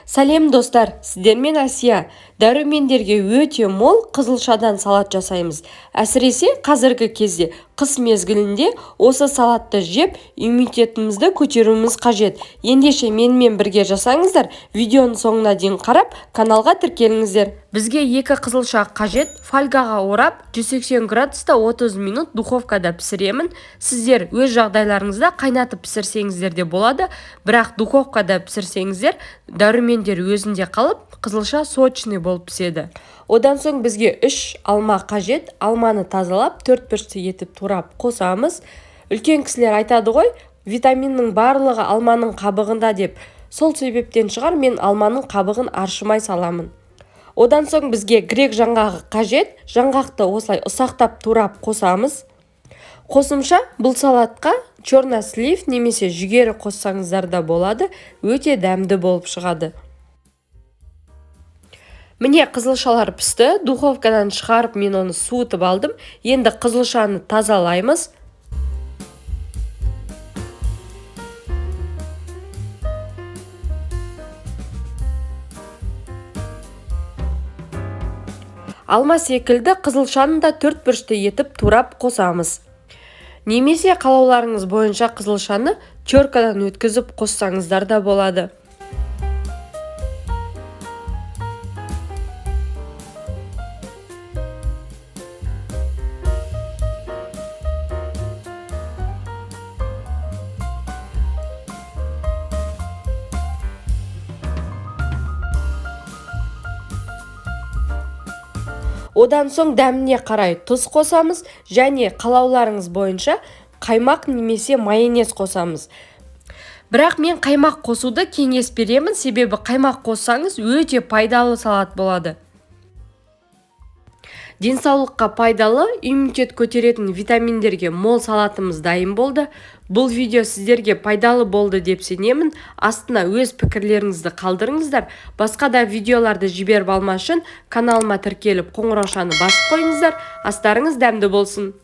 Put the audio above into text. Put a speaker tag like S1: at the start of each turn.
S1: Сәлем достар, сіздермен Асия. Дәрумендерге өте мол қызылшадан салат жасаймыз. Әсіресе қазіргі кезде қыс мезгілінде осы салатты жеп иммунитетімізді көтеруіміз қажет. Ендеше менімен бірге жасаңыздар, видеоның соңына дейін қарап, каналға тіркеліңіздер. Бізге 2 қызылша қажет, фольгаға орап 180 градуста 30 минут духовкада пісіремін. Сіздер өз жағдайларыңызда қайнатып пісірсеңіздер де болады, бірақ духовкада пісірсеңіздер дәрумендер өзінде қалып, қызылша сочный болып піседі. Одан соң бізге 3 алма қажет. Алманы тазалап, 4 етіп турап қосамыз. Үлкен кісілер айтады ғой, витаминнің барлығы алманың қабығында деп. Сол себептен шығар мен алманың қабығын аршымай саламын. Одан соң бізге грек жаңғағы қажет. Жаңғақты осылай ұсақтап турап қосамыз. Қосымша бұл салатқа черный слив немесе жүгері қоссаңыздар да болады, өте дәмді болып шығады. Міне қызылшалар пісті, духовкадан шығарып мен оны суытып алдым. Енді қызылшаны тазалаймыз. Алма секілді қызылшаны да 4 етіп турап қосамыз. Немесе қалауларыңыз бойынша қызылшаны теркадан өткізіп қоссаңыздар да болады. Одан соң дәміне қарай тұз қосамыз және қалауларыңыз бойынша қаймақ немесе майонез қосамыз. Бірақ мен қаймақ қосуды кеңес беремін, себебі қаймақ қоссаңыз өте пайдалы салат болады. Денсаулыққа пайдалы, иммунитет көтеретін витаминдерге мол салатымыз дайын болды. Бұл видео сіздерге пайдалы болды деп сенемін. Астына өз пікірлеріңізді қалдырыңыздар. Басқа да видеоларды жіберіп алмас үшін каналыма тіркеліп қоңыраушаны басып қойыңыздар. Астарыңыз дәмді болсын.